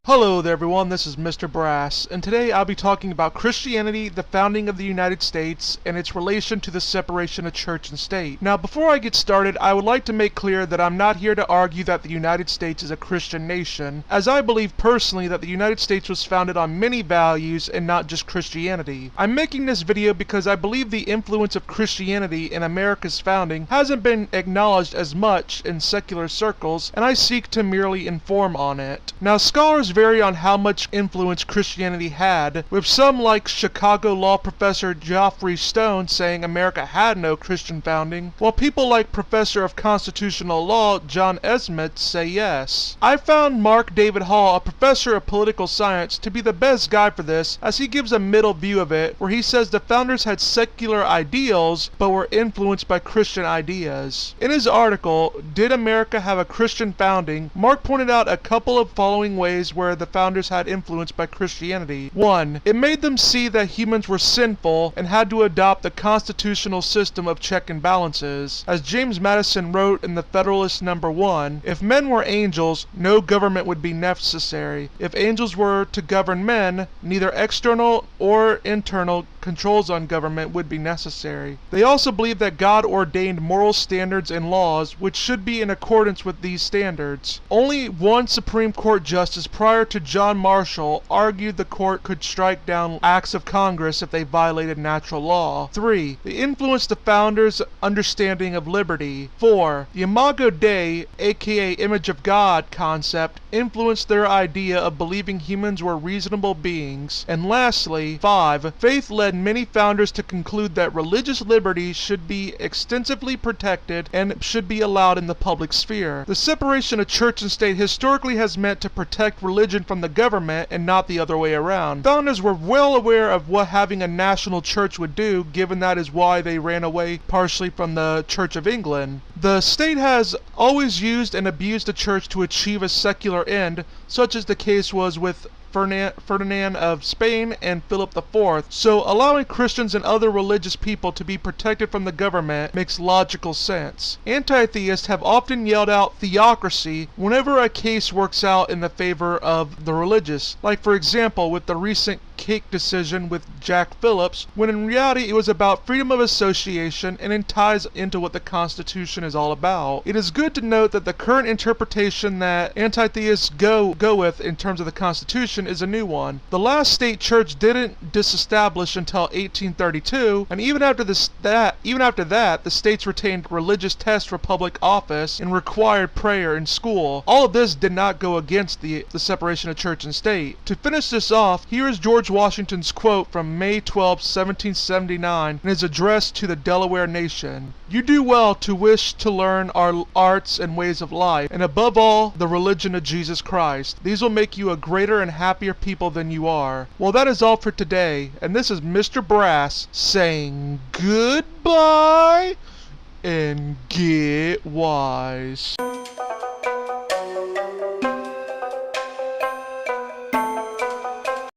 Hello there everyone, this is Mr. Brass, and today I'll be talking about Christianity, the founding of the United States, and its relation to the separation of church and state. Now before I get started, I would like to make clear that I'm not here to argue that the United States is a Christian nation, as I believe personally that the United States was founded on many values and not just Christianity. I'm making this video because I believe the influence of Christianity in America's founding hasn't been acknowledged as much in secular circles, and I seek to merely inform on it. Now scholars vary on how much influence Christianity had, with some like Chicago law professor Geoffrey Stone saying America had no Christian founding, while people like Professor of Constitutional Law John Esmith say yes. I found Mark David Hall, a professor of political science, to be the best guy for this, as he gives a middle view of it, where he says the founders had secular ideals but were influenced by Christian ideas. In his article, Did America Have a Christian Founding?, Mark pointed out a couple of following ways where the founders had influence by Christianity. 1. It made them see that humans were sinful and had to adopt the constitutional system of check and balances. As James Madison wrote in the Federalist No. 1, if men were angels, no government would be necessary. If angels were to govern men, neither external or internal controls on government would be necessary. They also believed that God ordained moral standards and laws which should be in accordance with these standards. Only one Supreme Court justice prior to John Marshall argued the court could strike down acts of Congress if they violated natural law. 3. They influenced the founders' understanding of liberty. 4. The Imago Dei, aka Image of God concept, influenced their idea of believing humans were reasonable beings. And lastly, 5. Faith led many founders to conclude that religious liberty should be extensively protected and should be allowed in the public sphere. The separation of church and state historically has meant to protect religion from the government and not the other way around. Founders were well aware of what having a national church would do, given that is why they ran away partially from the Church of England. The state has always used and abused the church to achieve a secular end, such as the case was with Ferdinand of Spain and Philip IV, so allowing Christians and other religious people to be protected from the government makes logical sense. Anti-theists have often yelled out theocracy whenever a case works out in the favor of the religious, like for example with the recent cake decision with Jack Phillips, when in reality it was about freedom of association and it ties into what the Constitution is all about. It is good to note that the current interpretation that anti-theists go with in terms of the Constitution is a new one. The last state church didn't disestablish until 1832, and even after that, the states retained religious tests for public office and required prayer in school. All of this did not go against the separation of church and state. To finish this off, here is George Washington's quote from May 12, 1779, in his address to the Delaware nation. "You do well to wish to learn our arts and ways of life, and above all, the religion of Jesus Christ. These will make you a greater and happier people than you are." Well, that is all for today, and this is Mr. Brass saying goodbye and get wise.